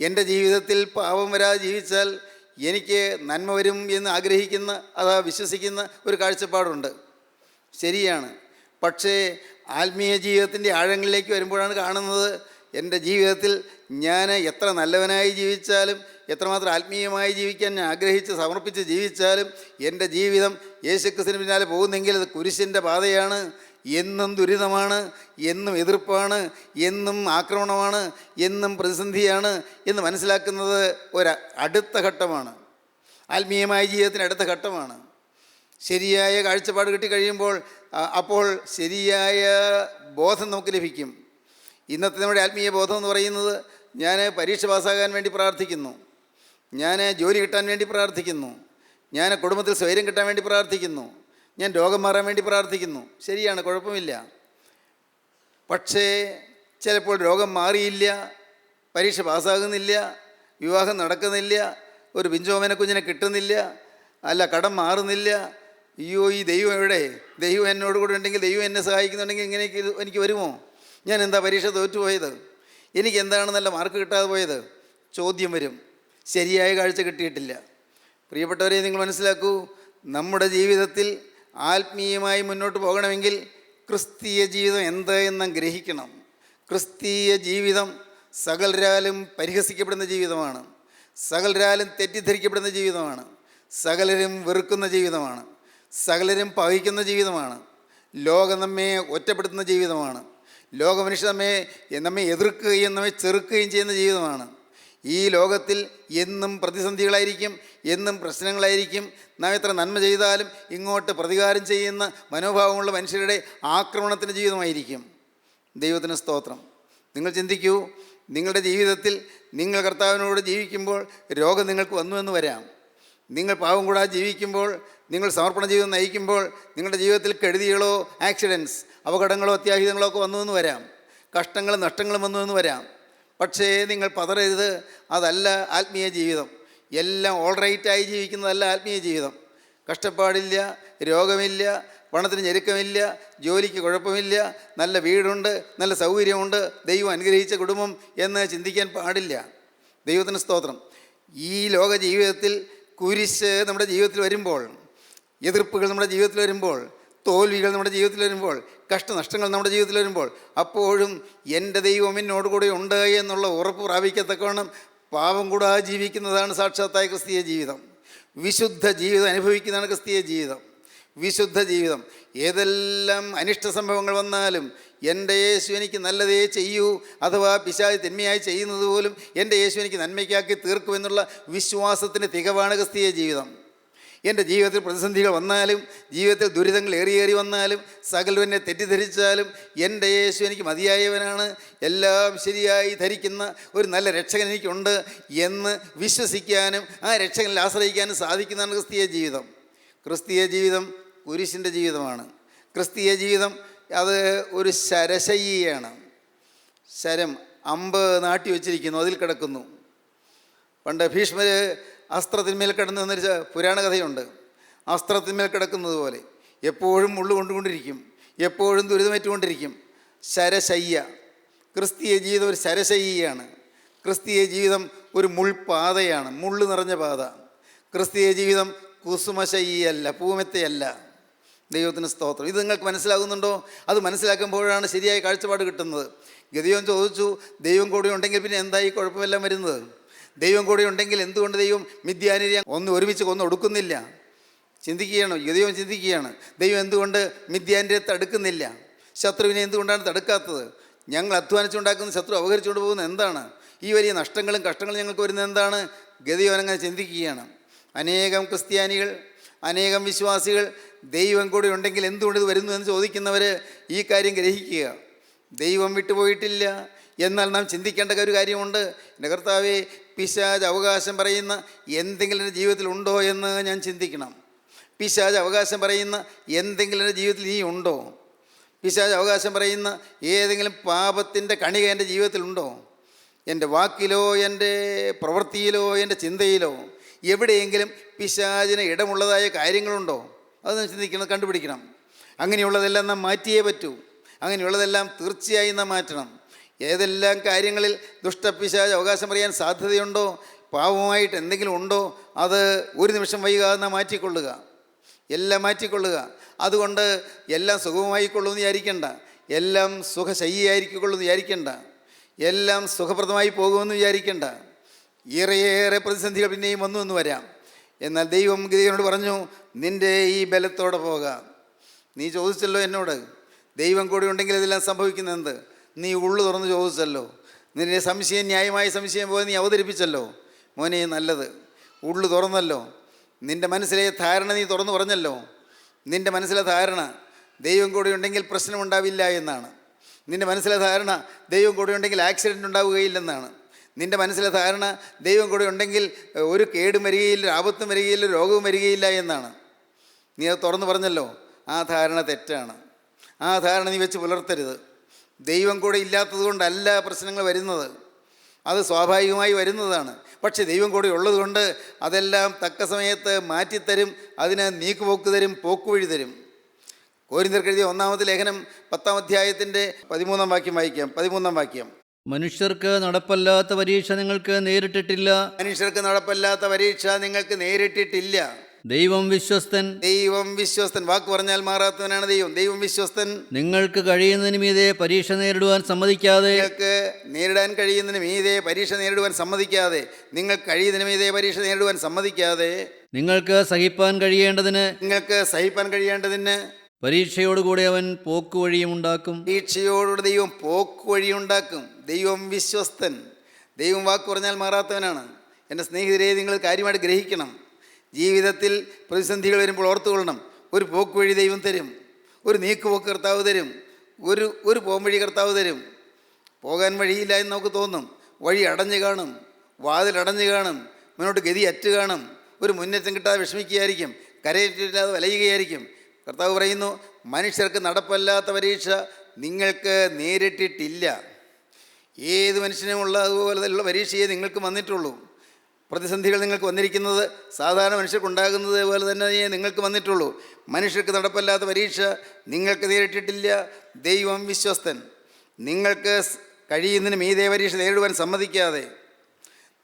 എൻ്റെ ജീവിതത്തിൽ പാപം വരാതെ ജീവിച്ചാൽ എനിക്ക് നന്മ വരും എന്ന് ആഗ്രഹിക്കുന്ന അതാ വിശ്വസിക്കുന്ന ഒരു കാഴ്ചപ്പാടുണ്ട്. ശരിയാണ്. പക്ഷേ ആത്മീയ ജീവിതത്തിൻ്റെ ആഴങ്ങളിലേക്ക് വരുമ്പോഴാണ് കാണുന്നത്, എൻ്റെ ജീവിതത്തിൽ ഞാൻ എത്ര നല്ലവനായി ജീവിച്ചാലും, എത്രമാത്രം ആത്മീയമായി ജീവിക്കാൻ ഞാൻ ആഗ്രഹിച്ച് സമർപ്പിച്ച് ജീവിച്ചാലും, എൻ്റെ ജീവിതം യേശുക്രിസ്തുവിന് പിന്നാലെ പോകുന്നെങ്കിൽ അത് കുരിശിൻ്റെ പാതയാണ്. എന്നും ദുരിതമാണ്, എന്നും എതിർപ്പാണ്, എന്നും ആക്രമണമാണ്, എന്നും പ്രതിസന്ധിയാണ് എന്ന് മനസ്സിലാക്കുന്നത് അടുത്ത ഘട്ടമാണ്. ആത്മീയമായ ജീവിതത്തിന് അടുത്ത ഘട്ടമാണ്. ശരിയായ കാഴ്ചപ്പാട് കിട്ടിക്കഴിയുമ്പോൾ അപ്പോൾ ശരിയായ ബോധം നമുക്ക് ലഭിക്കും. ഇന്നത്തെ നമ്മുടെ ആത്മീയ ബോധം എന്ന് പറയുന്നത്, ഞാൻ പരീക്ഷ പാസ്സാകാൻ വേണ്ടി പ്രാർത്ഥിക്കുന്നു, ഞാൻ ജോലി കിട്ടാൻ വേണ്ടി പ്രാർത്ഥിക്കുന്നു, ഞാൻ കുടുംബത്തിൽ സ്വൈര്യം കിട്ടാൻ വേണ്ടി പ്രാർത്ഥിക്കുന്നു, ഞാൻ രോഗം മാറാൻ വേണ്ടി പ്രാർത്ഥിക്കുന്നു. ശരിയാണ്, കുഴപ്പമില്ല. പക്ഷേ ചിലപ്പോൾ രോഗം മാറിയില്ല, പരീക്ഷ പാസ്സാകുന്നില്ല, വിവാഹം നടക്കുന്നില്ല, ഒരു പിഞ്ചോമന കുഞ്ഞിനെ കിട്ടുന്നില്ല, അല്ല കടം മാറുന്നില്ല. അയ്യോ, ഈ ദൈവം എവിടെ? ദൈവം എന്നോട് കൂടെ ഉണ്ടെങ്കിൽ, ദൈവം എന്നെ സഹായിക്കുന്നുണ്ടെങ്കിൽ ഇങ്ങനെയൊക്കെ എനിക്ക് വരുമോ? ഞാൻ എന്താ പരീക്ഷ തോറ്റുപോയത്? എനിക്ക് എന്താണ് നല്ല മാർക്ക് കിട്ടാതെ പോയത്? ചോദ്യം വരും. ശരിയായ കാഴ്ച കിട്ടിയിട്ടില്ല. പ്രിയപ്പെട്ടവരെ, നിങ്ങൾ മനസ്സിലാക്കൂ, നമ്മുടെ ജീവിതത്തിൽ ആത്മീയമായി മുന്നോട്ട് പോകണമെങ്കിൽ ക്രിസ്തീയ ജീവിതം എന്ത് എന്ന് ഗ്രഹിക്കണം. ക്രിസ്തീയ ജീവിതം സകലരാലും പരിഹസിക്കപ്പെടുന്ന ജീവിതമാണ്, സകലരാലും തെറ്റിദ്ധരിക്കപ്പെടുന്ന ജീവിതമാണ്, സകലരും വെറുക്കുന്ന ജീവിതമാണ്, സകലരും പകയ്ക്കുന്ന ജീവിതമാണ്. ലോകം നമ്മെ ഒറ്റപ്പെടുത്തുന്ന ജീവിതമാണ്. ലോകമനുഷ്യർ നമ്മെ എതിർക്കുകയും നമ്മെ ചെറുക്കുകയും ചെയ്യുന്ന ജീവിതമാണ്. ഈ ലോകത്തിൽ എന്നും പ്രതിസന്ധികളായിരിക്കും, എന്നും പ്രശ്നങ്ങളായിരിക്കും. നാം എത്ര നന്മ ചെയ്താലും ഇങ്ങോട്ട് പ്രതികാരം ചെയ്യുന്ന മനോഭാവമുള്ള മനുഷ്യരുടെ ആക്രമണത്തിൻ്റെ ജീവിതമായിരിക്കും. ദൈവത്തിന് സ്തോത്രം. നിങ്ങൾ ചിന്തിക്കൂ, നിങ്ങളുടെ ജീവിതത്തിൽ നിങ്ങൾ കർത്താവിനോട് ജീവിക്കുമ്പോൾ രോഗം നിങ്ങൾക്ക് വന്നുവെന്ന് വരാം. നിങ്ങൾ പാവം കൂടാതെ ജീവിക്കുമ്പോൾ, നിങ്ങൾ സമർപ്പണ ജീവിതം നയിക്കുമ്പോൾ നിങ്ങളുടെ ജീവിതത്തിൽ കെടുതികളോ ആക്സിഡൻസ്, അപകടങ്ങളോ അത്യാഹിതങ്ങളോ ഒക്കെ വന്നുവെന്ന് വരാം. കഷ്ടങ്ങളും നഷ്ടങ്ങളും വന്നുവെന്ന് വരാം. പക്ഷേ നിങ്ങൾ പതറരുത്. അതല്ല ആത്മീയ ജീവിതം. എല്ലാം ഓൾറൈറ്റായി ജീവിക്കുന്നതല്ല ആത്മീയ ജീവിതം. കഷ്ടപ്പാടില്ല, രോഗമില്ല, പണത്തിന് ഞെരുക്കമില്ല, ജോലിക്ക് കുഴപ്പമില്ല, നല്ല വീടുണ്ട്, നല്ല സൗകര്യമുണ്ട്, ദൈവം അനുഗ്രഹിച്ച കുടുംബം എന്ന് ചിന്തിക്കാൻ പാടില്ല. ദൈവത്തിന് സ്തോത്രം. ഈ ലോക ജീവിതത്തിൽ കുരിശ് നമ്മുടെ ജീവിതത്തിൽ വരുമ്പോൾ, എതിർപ്പുകൾ നമ്മുടെ ജീവിതത്തിൽ വരുമ്പോൾ, തോൽവികൾ നമ്മുടെ ജീവിതത്തിൽ വരുമ്പോൾ, കഷ്ടനഷ്ടങ്ങൾ നമ്മുടെ ജീവിതത്തിൽ വരുമ്പോൾ, അപ്പോഴും എൻ്റെ ദൈവം എന്നോട് കൂടെ ഉണ്ട് എന്നുള്ള ഉറപ്പ് പ്രാപിക്കത്തക്കവണ്ണം പാപം കൂടാതെ ജീവിക്കുന്നതാണ് സാക്ഷാത്തായ ക്രിസ്തീയ ജീവിതം. വിശുദ്ധ ജീവിതം അനുഭവിക്കുന്നതാണ് ക്രിസ്തീയ ജീവിതം. വിശുദ്ധ ജീവിതം. ഏതെല്ലാം അനിഷ്ട സംഭവങ്ങൾ വന്നാലും എൻ്റെ യേശു എനിക്ക് നല്ലതേ ചെയ്യൂ, അഥവാ പിശാച് തിന്മയായി ചെയ്യുന്നത് പോലും എൻ്റെ യേശു എനിക്ക് നന്മയ്ക്കാക്കി തീർക്കുമെന്നുള്ള വിശ്വാസത്തിൻ്റെ തികവാണ് ക്രിസ്തീയ ജീവിതം. എൻ്റെ ജീവിതത്തിൽ പ്രതിസന്ധികൾ വന്നാലും, ജീവിതത്തിൽ ദുരിതങ്ങൾ ഏറി വന്നാലും, സകലരും എന്നെ തെറ്റിദ്ധരിച്ചാലും എൻ്റെ യേശു എനിക്ക് മതിയായവനാണ്, എല്ലാം ശരിയായി ധരിക്കുന്ന ഒരു നല്ല രക്ഷകൻ എനിക്കുണ്ട് എന്ന് വിശ്വസിക്കാനും ആ രക്ഷകനിൽ ആശ്രയിക്കാനും സാധിക്കുന്നതാണ് ക്രിസ്തീയ ജീവിതം. ക്രിസ്തീയ ജീവിതം കുരിശിൻ്റെ ജീവിതമാണ്. ക്രിസ്തീയ ജീവിതം അത് ഒരു ശരശയ്യയാണ്. ശരം, അമ്പ് നാട്ടി വച്ചിരിക്കുന്നു, അതിൽ കിടക്കുന്നു. പണ്ട് ഭീഷ്മർ അസ്ത്രത്തിന്മേൽ കിടന്നു എന്നൊരു പുരാണ കഥയുണ്ട്. അസ്ത്രത്തിന്മേൽ കിടക്കുന്നത് പോലെ എപ്പോഴും മുള്ളു കൊണ്ടുകൊണ്ടിരിക്കും, എപ്പോഴും ദുരിതമേറ്റുകൊണ്ടിരിക്കും. ശരശയ്യ. ക്രിസ്തീയ ജീവിതം ഒരു ശരശയ്യയാണ്. ക്രിസ്തീയ ജീവിതം ഒരു മുൾപാതയാണ്, മുള്ളു നിറഞ്ഞ പാത. ക്രിസ്തീയ ജീവിതം കുസുമശയ്യല്ല, പൂമെത്തയല്ല. ദൈവത്തിന് സ്തോത്രം. ഇത് നിങ്ങൾക്ക് മനസ്സിലാകുന്നുണ്ടോ? അത് മനസ്സിലാക്കുമ്പോഴാണ് ശരിയായ കാഴ്ചപ്പാട് കിട്ടുന്നത്. ഗിദെയോൻ ചോദിച്ചു, ദൈവം കൂടെ ഉണ്ടെങ്കിൽ പിന്നെ എന്തായി കുഴപ്പമെല്ലാം വരുന്നത്? ദൈവം കൂടെ ഉണ്ടെങ്കിൽ എന്തുകൊണ്ട് ദൈവം മിദ്യാനിനെ ഒരുമിച്ച് ഒടുക്കുന്നില്ല? ചിന്തിക്കുകയാണ്, ഗിദെയോൻ ചിന്തിക്കുകയാണ്, ദൈവം എന്തുകൊണ്ട് മിദ്യാനിനെ തടുക്കുന്നില്ല? ശത്രുവിനെ എന്തുകൊണ്ടാണ് തടുക്കാത്തത്? ഞങ്ങൾ അധ്വാനിച്ചുണ്ടാക്കുന്ന ശത്രു അപഹരിച്ചുകൊണ്ട് പോകുന്നത് എന്താണ്? ഈ വലിയ നഷ്ടങ്ങളും കഷ്ടങ്ങളും ഞങ്ങൾക്ക് വരുന്നത് എന്താണ്? ഗിദെയോൻ അങ്ങനെ ചിന്തിക്കുകയാണ്. അനേകം ക്രിസ്ത്യാനികൾ, അനേകം വിശ്വാസികൾ ദൈവം കൂടെ ഉണ്ടെങ്കിൽ എന്തുകൊണ്ട് ഇത് വരുന്നു എന്ന് ചോദിക്കുന്നവർ ഈ കാര്യം ഗ്രഹിക്കുക. ദൈവം വിട്ടുപോയിട്ടില്ല. എന്നാൽ നാം ചിന്തിക്കേണ്ട ഒരു കാര്യമുണ്ട്. എൻ്റെ കർത്താവേ, പിശാച് അവകാശം പറയുന്ന എന്തെങ്കിലും എൻ്റെ ജീവിതത്തിൽ ഉണ്ടോ എന്ന് ഞാൻ ചിന്തിക്കണം. പിശാച് അവകാശം പറയുന്ന എന്തെങ്കിലും എൻ്റെ ജീവിതത്തിൽ നീ ഉണ്ടോ? പിശാച് അവകാശം പറയുന്ന ഏതെങ്കിലും പാപത്തിൻ്റെ കണിക എൻ്റെ ജീവിതത്തിലുണ്ടോ? എൻ്റെ വാക്കിലോ എൻ്റെ പ്രവൃത്തിയിലോ എൻ്റെ ചിന്തയിലോ എവിടെയെങ്കിലും പിശാചിന് ഇടമുള്ളതായ കാര്യങ്ങളുണ്ടോ? അത് ചിന്തിക്കണം, കണ്ടുപിടിക്കണം. അങ്ങനെയുള്ളതെല്ലാം നാം മാറ്റിയേ പറ്റൂ. അങ്ങനെയുള്ളതെല്ലാം തീർച്ചയായും നാം മാറ്റണം. ഏതെല്ലാം കാര്യങ്ങളിൽ ദുഷ്ടപിശാച് അവകാശം പറയാൻ സാധ്യതയുണ്ടോ, പാവമായിട്ട് എന്തെങ്കിലും ഉണ്ടോ, അത് ഒരു നിമിഷം വൈകാതെ നാം മാറ്റിക്കൊള്ളുക, എല്ലാം മാറ്റിക്കൊള്ളുക. അതുകൊണ്ട് എല്ലാം സുഗമമായിക്കൊള്ളുമെന്ന് വിചാരിക്കേണ്ട, എല്ലാം സുഖശയ്യായിരിക്കൊള്ളുമെന്ന് വിചാരിക്കേണ്ട, എല്ലാം സുഖപ്രദമായി പോകുമെന്ന് വിചാരിക്കേണ്ട. ഏറെയേറെ പ്രതിസന്ധികൾ പിന്നെയും വന്നു എന്ന് വരാം. എന്നാൽ ദൈവം ഗിദെയോനോട് പറഞ്ഞു, നിൻ്റെ ഈ ബലത്തോടെ പോകാം. നീ ചോദിച്ചല്ലോ എന്നോട്, ദൈവം കൂടെ ഉണ്ടെങ്കിൽ ഇതെല്ലാം സംഭവിക്കുന്നത്. നീ ഉള്ളു തുറന്ന് ചോദിച്ചല്ലോ, നിൻ്റെ സംശയം ന്യായമായ സംശയം പോലെ നീ അവതരിപ്പിച്ചല്ലോ. മോനെ, നല്ലത്, ഉള്ളു തുറന്നല്ലോ. നിൻ്റെ മനസ്സിലെ ധാരണ നീ തുറന്നു പറഞ്ഞല്ലോ. നിൻ്റെ മനസ്സിലെ ധാരണ ദൈവം കൂടെ ഉണ്ടെങ്കിൽ പ്രശ്നമുണ്ടാവില്ല എന്നാണ്. നിൻ്റെ മനസ്സിലെ ധാരണ ദൈവം കൂടെ ഉണ്ടെങ്കിൽ ആക്സിഡൻ്റ് ഉണ്ടാവുകയില്ലെന്നാണ്. നിൻ്റെ മനസ്സിലെ ധാരണ ദൈവം കൂടെ ഉണ്ടെങ്കിൽ ഒരു കേടും വരികയില്ല, ആപത്തും വരികയില്ല, രോഗവും വരികയില്ല എന്നാണ്. നീ അത് തുറന്നു പറഞ്ഞല്ലോ. ആ ധാരണ തെറ്റാണ്. ആ ധാരണ നീ വെച്ച് പുലർത്തരുത്. ദൈവം കൂടെ ഇല്ലാത്തത് കൊണ്ടല്ല പ്രശ്നങ്ങൾ വരുന്നത്, അത് സ്വാഭാവികമായി വരുന്നതാണ്. പക്ഷേ ദൈവം കൂടെ ഉള്ളത് കൊണ്ട് അതെല്ലാം തക്ക സമയത്ത് മാറ്റിത്തരും, അതിന് നീക്കുപോക്ക് തരും, പോക്കുവഴി തരും. കോരിന്ത്യർക്ക് എഴുതിയ 1-ാമത്തെ ലേഖനം 10-ാം അധ്യായത്തിൻ്റെ 13-ാം വാക്യം വായിക്കാം. 13-ാം വാക്യം. മനുഷ്യർക്ക് നടപ്പല്ലാത്ത പരീക്ഷ നിങ്ങൾക്ക് നേരിട്ടിട്ടില്ല. മനുഷ്യർക്ക് നടപ്പല്ലാത്ത പരീക്ഷ നിങ്ങൾക്ക് നേരിട്ടിട്ടില്ല. ദൈവം വിശ്വസ്തൻ. ദൈവം വിശ്വസ്തൻ. വാക്ക് പറഞ്ഞാൽ മാറാത്തവനാണ് ദൈവം. ദൈവം വിശ്വസ്തൻ. നിങ്ങൾക്ക് കഴിയുന്നതിന് മീതെ പരീക്ഷ നേരിടുവാൻ സമ്മതിക്കാതെ, നിങ്ങൾക്ക് നേരിടാൻ കഴിയുന്നതിന് മീതെ പരീക്ഷ നേരിടുവാൻ സമ്മതിക്കാതെ, നിങ്ങൾക്ക് കഴിയുന്നതിന് മീതെ പരീക്ഷ നേരിടുവാൻ സമ്മതിക്കാതെ, നിങ്ങൾക്ക് സഹിപ്പാൻ കഴിയേണ്ടതിന് പരീക്ഷയോടുകൂടി അവൻ പോക്കുവഴിയും ഉണ്ടാക്കും. പരീക്ഷയോടുകൂടി ദൈവം പോക്കുവഴിയുണ്ടാക്കും. ദൈവം വിശ്വസ്തൻ. ദൈവം വാക്ക് പറഞ്ഞാൽ മാറാത്തവനാണ്. എൻ്റെ സ്നേഹിതരെ, നിങ്ങൾ കാര്യമായിട്ട് ഗ്രഹിക്കണം. ജീവിതത്തിൽ പ്രതിസന്ധികൾ വരുമ്പോൾ ഓർത്തുകൊള്ളണം, ഒരു പോക്കുവഴി ദൈവം തരും, ഒരു നീക്കുപോക്ക് കർത്താവ് തരും, ഒരു പോംവഴി കർത്താവ് തരും. പോകാൻ വഴിയില്ല എന്ന് നമുക്ക് തോന്നും, വഴി അടഞ്ഞു കാണും, വാതിലടഞ്ഞു കാണും, മുന്നോട്ട് ഗതി അറ്റ് കാണും, ഒരു മുന്നേറ്റം കിട്ടാതെ വിഷമിക്കുകയായിരിക്കും, കരയിട്ടില്ലാതെ വലയുകയായിരിക്കും. കർത്താവ് പറയുന്നു, മനുഷ്യർക്ക് നടപ്പല്ലാത്ത പരീക്ഷ നിങ്ങൾക്ക് നേരിട്ടിട്ടില്ല. ഏത് മനുഷ്യനുമുള്ള അതുപോലെയുള്ള പരീക്ഷയെ നിങ്ങൾക്ക് വന്നിട്ടുള്ളൂ. പ്രതിസന്ധികൾ നിങ്ങൾക്ക് വന്നിരിക്കുന്നത് സാധാരണ മനുഷ്യർക്കുണ്ടാകുന്നത് പോലെ തന്നെ നിങ്ങൾക്ക് വന്നിട്ടുള്ളൂ. മനുഷ്യർക്ക് നടപ്പല്ലാത്ത പരീക്ഷ നിങ്ങൾക്ക് നേരിട്ടിട്ടില്ല. ദൈവം വിശ്വസ്തൻ. നിങ്ങൾക്ക് കഴിയുന്നതിന് മീതെ പരീക്ഷ നേരിടുവാൻ സമ്മതിക്കാതെ,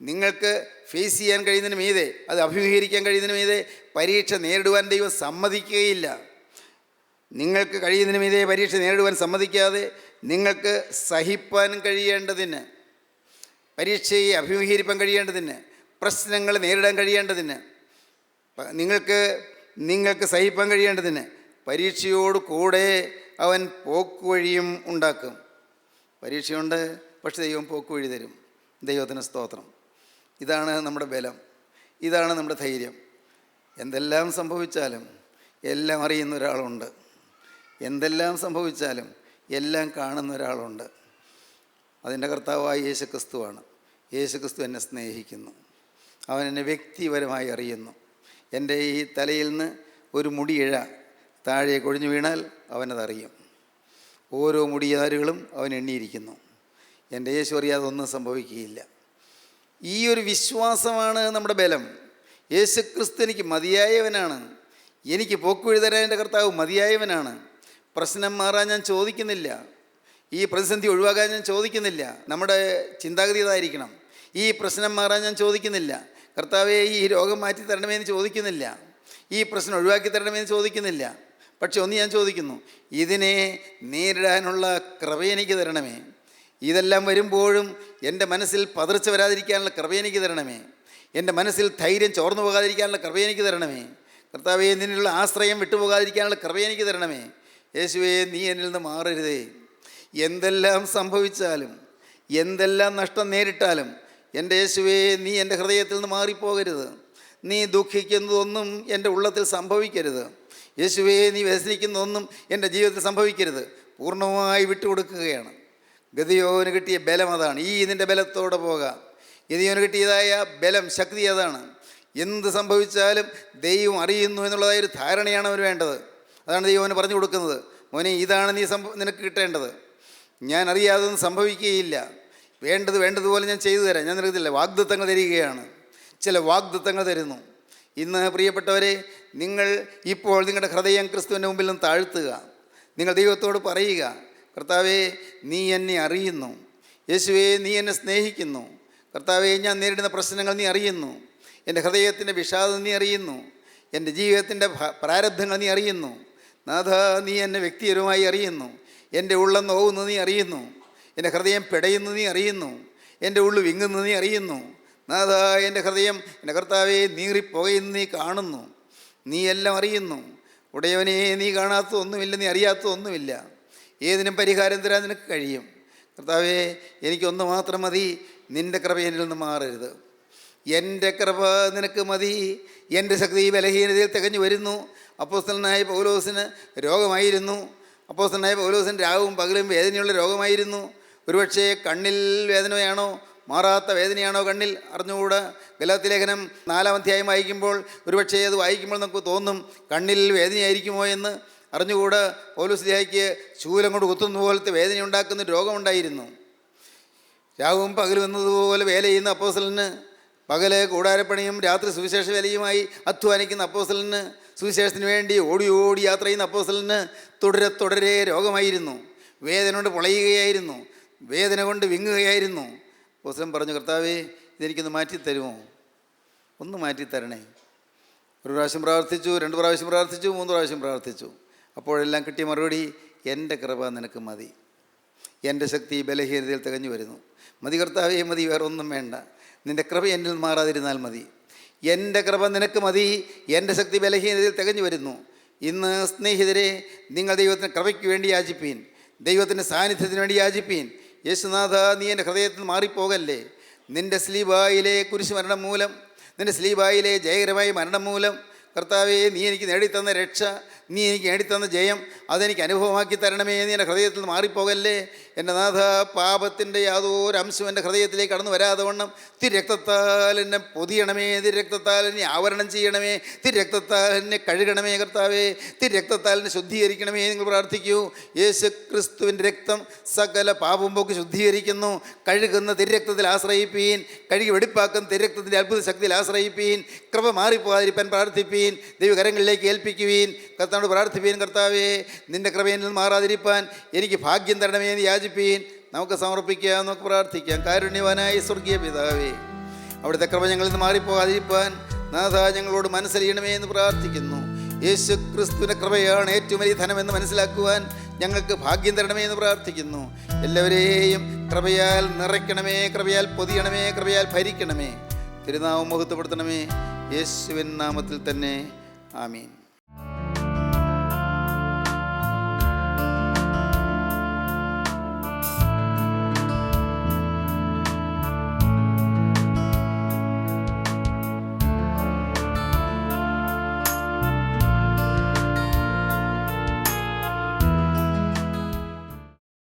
നിങ്ങൾക്ക് ഫേസ് ചെയ്യാൻ കഴിയുന്നതിന് മീതെ, അത് അഭിമുഖീകരിക്കാൻ കഴിയുന്നതിന് മീതെ പരീക്ഷ നേരിടുവാൻ ദൈവം സമ്മതിക്കുകയില്ല. നിങ്ങൾക്ക് കഴിയുന്നതിന് മീതെ പരീക്ഷ നേരിടുവാൻ സമ്മതിക്കാതെ, നിങ്ങൾക്ക് സഹിപ്പാൻ കഴിയേണ്ടതിന്, പരീക്ഷയെ അഭിമുഖീകരിപ്പാൻ കഴിയേണ്ടതിന്, പ്രശ്നങ്ങൾ നേരിടാൻ കഴിയേണ്ടതിന്, നിങ്ങൾക്ക് സഹിപ്പാൻ കഴിയേണ്ടതിന് പരീക്ഷയോട് കൂടെ അവൻ പോക്കുവഴിയും ഉണ്ടാക്കും. പരീക്ഷയുണ്ട്, പക്ഷെ ദൈവം പോക്കുവഴി തരും. ദൈവത്തിന് സ്തോത്രം. ഇതാണ് നമ്മുടെ ബലം, ഇതാണ് നമ്മുടെ ധൈര്യം. എന്തെല്ലാം സംഭവിച്ചാലും എല്ലാം അറിയുന്ന ഒരാളുണ്ട്. എന്തെല്ലാം സംഭവിച്ചാലും എല്ലാം കാണുന്ന ഒരാളുണ്ട്. അതിൻ്റെ കർത്താവായ യേശുക്രിസ്തുവാണ്. യേശുക്രിസ്തു എന്നെ സ്നേഹിക്കുന്നു. അവൻ എന്നെ വ്യക്തിപരമായി അറിയുന്നു. എൻ്റെ ഈ തലയിൽ നിന്ന് ഒരു മുടിയിഴ താഴെ കൊഴിഞ്ഞു വീണാൽ അവനതറിയും. ഓരോ മുടിയാരുകളും അവൻ എണ്ണിയിരിക്കുന്നു. എൻ്റെ യേശു അറിയാതെ ഒന്നും സംഭവിക്കുകയില്ല. ഈ ഒരു വിശ്വാസമാണ് നമ്മുടെ ബലം. യേശുക്രിസ്തു എനിക്ക് മതിയായവനാണ്. എനിക്ക് പോക്കുവഴി തരാൻ എൻ്റെ കർത്താവ് മതിയായവനാണ്. പ്രശ്നം മാറാൻ ഞാൻ ചോദിക്കുന്നില്ല, ഈ പ്രതിസന്ധി ഒഴിവാക്കാൻ ഞാൻ ചോദിക്കുന്നില്ല. നമ്മുടെ ചിന്താഗതി ഇതായിരിക്കണം. ഈ പ്രശ്നം മാറാൻ ഞാൻ ചോദിക്കുന്നില്ല, കർത്താവെ ഈ രോഗം മാറ്റി തരണമെന്ന് ചോദിക്കുന്നില്ല, ഈ പ്രശ്നം ഒഴിവാക്കി തരണമെന്ന് ചോദിക്കുന്നില്ല. പക്ഷെ ഒന്ന് ഞാൻ ചോദിക്കുന്നു, ഇതിനെ നേരിടാനുള്ള കൃപ എനിക്ക് തരണമേ. ഇതെല്ലാം വരുമ്പോഴും എൻ്റെ മനസ്സിൽ പതർച്ച വരാതിരിക്കാനുള്ള കൃപ എനിക്ക് തരണമേ. എൻ്റെ മനസ്സിൽ ധൈര്യം ചോർന്നു പോകാതിരിക്കാനുള്ള കൃപ എനിക്ക് തരണമേ. കർത്താവെ, നിന്നുള്ള ആശ്രയം വിട്ടുപോകാതിരിക്കാനുള്ള കൃപ എനിക്ക് തരണമേ. യേശുവേ, നീ എന്നിൽ നിന്ന് മാറരുതേ. എന്തെല്ലാം സംഭവിച്ചാലും, എന്തെല്ലാം നഷ്ടം നേരിട്ടാലും എൻ്റെ യേശുവേ, നീ എൻ്റെ ഹൃദയത്തിൽ നിന്ന് മാറിപ്പോകരുത്. നീ ദുഃഖിക്കുന്നതൊന്നും എൻ്റെ ഉള്ളത്തിൽ സംഭവിക്കരുത്. യേശുവേ, നീ വ്യസനിക്കുന്നതൊന്നും എൻ്റെ ജീവിതത്തിൽ സംഭവിക്കരുത്. പൂർണ്ണമായി വിട്ടുകൊടുക്കുകയാണ്. ഗിദെയോന് കിട്ടിയ ബലം അതാണ്. ഈ ഇതിൻ്റെ ബലത്തോടെ പോകാം. ഗിദെയോന് കിട്ടിയതായ ബലം, ശക്തി അതാണ്. എന്ത് സംഭവിച്ചാലും ദൈവം അറിയുന്നു എന്നുള്ളതായ ഒരു ധാരണയാണ് അവന് വേണ്ടത്. അതാണ് ദൈവം അവന് പറഞ്ഞു കൊടുക്കുന്നത്. മോനെ, ഇതാണ് നിനക്ക് കിട്ടേണ്ടത്. ഞാൻ അറിയാതൊന്നും സംഭവിക്കുകയില്ല. വേണ്ടതുപോലെ ഞാൻ ചെയ്തു തരാം. ഞാൻ നിനക്കില്ല വാഗ്ദത്തങ്ങൾ തരികയാണ്. ചില വാഗ്ദത്തങ്ങൾ തരുന്നു. ഇന്ന് പ്രിയപ്പെട്ടവരെ, നിങ്ങൾ ഇപ്പോൾ നിങ്ങളുടെ ഹൃദയം ക്രിസ്തുവിൻ്റെ മുമ്പിൽ നിന്ന് താഴ്ത്തുക. നിങ്ങൾ ദൈവത്തോട് പറയുക, കർത്താവേ, നീ എന്നെ അറിയുന്നു. യേശുവേ, നീ എന്നെ സ്നേഹിക്കുന്നു. കർത്താവേ, ഞാൻ നേരിടുന്ന പ്രശ്നങ്ങൾ നീ അറിയുന്നു. എൻ്റെ ഹൃദയത്തിൻ്റെ വിഷാദം നീ അറിയുന്നു. എൻ്റെ ജീവിതത്തിൻ്റെ പ്രാരബ്ധങ്ങൾ നീ അറിയുന്നു. നാഥ, നീ എന്നെ വ്യക്തിപരമായി അറിയുന്നു. എൻ്റെ ഉള്ളം നോവുന്നത് നീ അറിയുന്നു. എൻ്റെ ഹൃദയം പിടയുന്നത് നീ അറിയുന്നു. എൻ്റെ ഉള്ളു വിങ്ങുന്നത് നീ അറിയുന്നു. നാഥ, എൻ്റെ ഹൃദയം, എൻ്റെ കർത്താവെ, നീറിപ്പോകുന്നത് നീ കാണുന്നു. നീ എല്ലാം അറിയുന്നു. ഉടയവനെ, നീ കാണാത്ത ഒന്നുമില്ല, നീ അറിയാത്ത ഒന്നുമില്ല. ഏതിനും പരിഹാരം തരാൻ നിനക്ക് കഴിയും. കർത്താവേ, എനിക്കൊന്ന് മാത്രം മതി, നിൻ്റെ കൃപ എന്നിൽ നിന്ന് മാറരുത്. എൻ്റെ കൃപ നിനക്ക് മതി. എൻ്റെ ശക്തി ബലഹീനതയിൽ തികഞ്ഞു വരുന്നു. അപ്പോസ്തലനായ പൗലോസിന് രോഗമായിരുന്നു. അപ്പോസ്തലനായ പൗലോസിന് രാവും പകലും വേദനയുള്ള രോഗമായിരുന്നു. ഒരുപക്ഷേ കണ്ണിൽ വേദനയാണോ, മാറാത്ത വേദനയാണോ കണ്ണിൽ, അറിഞ്ഞുകൂടാ. ഗലാത്യ ലേഖനം 4-ാം അധ്യായം വായിക്കുമ്പോൾ ഒരുപക്ഷേ അത് വായിക്കുമ്പോൾ നമുക്ക് തോന്നും കണ്ണിൽ വേദനയായിരിക്കുമോ എന്ന്. അറിഞ്ഞുകൂടാ. പൗലോസ്ലീഹായ്ക്ക് ശൂലം കൊണ്ട് കുത്തുന്ന പോലത്തെ വേദന ഉണ്ടാക്കുന്ന രോഗമുണ്ടായിരുന്നു. രാവും പകലും എന്നതുപോലെ വേല ചെയ്യുന്ന അപ്പോസ്തലന്, പകല് കൂടാരപ്പണിയും രാത്രി സുവിശേഷ വേലയുമായി അധ്വാനിക്കുന്ന അപ്പോസ്തലന്, സുവിശേഷത്തിന് വേണ്ടി ഓടി ഓടി യാത്ര ചെയ്യുന്ന അപ്പോസ്തലന് തുടരെ രോഗമായിരുന്നു. വേദന കൊണ്ട് പൊളയുകയായിരുന്നു. വേദന കൊണ്ട് വിങ്ങുകയായിരുന്നു. അപ്പോസ്തലൻ പറഞ്ഞു, കർത്താവേ, ഇതെനിക്കൊന്ന് മാറ്റിത്തരുമോ? ഒന്ന് മാറ്റിത്തരണേ. ഒരു പ്രാവശ്യം പ്രാർത്ഥിച്ചു, 2 പ്രാവശ്യം പ്രാർത്ഥിച്ചു, 3 പ്രാവശ്യം പ്രാർത്ഥിച്ചു. അപ്പോഴെല്ലാം കിട്ടിയ മറുപടി, എൻ്റെ കൃപ നിനക്ക് മതി. എൻ്റെ ശക്തി ബലഹീനതയിൽ തികഞ്ഞു വരുന്നു. മതി കർത്താവേ, മതി, വേറെ ഒന്നും വേണ്ട. നിൻ്റെ കൃപ എന്നിൽ മാറാതിരുന്നാൽ മതി. എൻ്റെ കൃപ നിനക്ക് മതി. എൻ്റെ ശക്തി ബലഹീനതയിൽ തികഞ്ഞു വരുന്നു. ഇന്ന് സ്നേഹിതരെ, നിങ്ങൾ ദൈവത്തിന് കൃപയ്ക്ക് വേണ്ടി യാചിപ്പീൻ. ദൈവത്തിൻ്റെ സാന്നിധ്യത്തിന് വേണ്ടി യാചിപ്പീൻ. യേശുനാഥ, നീ എൻ്റെ ഹൃദയത്തിൽ മാറിപ്പോകല്ലേ. നിൻ്റെ സ്ലീബായിലെ കുരിശുമരണം മൂലം, നിൻ്റെ സ്ലീബായിലെ ജയകരമായ മരണം മൂലം, കർത്താവേ, നീ എനിക്ക് നേടിത്തന്ന രക്ഷ, നീ എനിക്ക് നേടിത്തന്ന ജയം, അതെനിക്ക് അനുഭവമാക്കി തരണമേ. നീ എൻ്റെ ഹൃദയത്തിൽ മാറിപ്പോകല്ലേ. എൻ്റെ നാഥ, പാപത്തിൻ്റെ യാതൊരു അംശം എൻ്റെ ഹൃദയത്തിലേക്ക് കടന്നു വരാതെ വണ്ണം തിരുരക്തത്താൽ എന്നെ പൊതിയണമേ. തിരുരക്തത്താൽ എന്നെ ആവരണം ചെയ്യണമേ. തിരുരക്തത്താൽ എന്നെ കഴുകണമേ. കർത്താവേ, തിരുരക്തത്താൽ എന്നെ ശുദ്ധീകരിക്കണമേ. നിങ്ങൾ പ്രാർത്ഥിക്കൂ. യേശു ക്രിസ്തുവിൻ്റെ രക്തം സകല പാപം പോക്ക് ശുദ്ധീകരിക്കുന്നു. കഴുകുന്ന തിരുരക്തത്തിൽ ആശ്രയിപ്പീൻ. കഴുകി വെടിപ്പാക്കുന്ന തിരുരക്തത്തിൻ്റെ അത്ഭുത ശക്തിയിൽ ആശ്രയിപ്പീൻ. കൃപ മാറിപ്പോകാതിരിപ്പാൻ പ്രാർത്ഥിപ്പീൻ. ദൈവകരങ്ങളിലേക്ക് ഏൽപ്പിക്കുവീൻ. കർത്താവോട് പ്രാർത്ഥിപ്പീൻ, കർത്താവേ, നിൻ്റെ കൃപയിൽ നിന്ന് മാറാതിരിപ്പാൻ എനിക്ക് ഭാഗ്യം തരണമേ എന്ന് യാചിപ്പീൻ. നമുക്ക് സമർപ്പിക്കാം, നമുക്ക് പ്രാർത്ഥിക്കാം. കാരുണ്യവാനായ സ്വർഗീയ പിതാവേ, അവിടുത്തെ കൃപ ഞങ്ങളിൽ നിന്ന് മാറിപ്പോകാതിരിപ്പാൻ നാഥ ഞങ്ങളോട് മനസ്സലിയണമേ എന്ന് പ്രാർത്ഥിക്കുന്നു. യേശു ക്രിസ്തുവിൻ്റെ കൃപയാണ് ഏറ്റവും വലിയ ധനമെന്ന് മനസ്സിലാക്കുവാൻ ഞങ്ങൾക്ക് ഭാഗ്യം തരണമേ എന്ന് പ്രാർത്ഥിക്കുന്നു. എല്ലാവരെയും കൃപയാൽ നിറയ്ക്കണമേ, കൃപയാൽ പൊതിയണമേ, കൃപയാൽ ഭരിക്കണമേ. തിരുനാമം മഹത്വപ്പെടുത്തണമേ. യേശുവിൻ നാമത്തിൽ തന്നെ. ആമീൻ.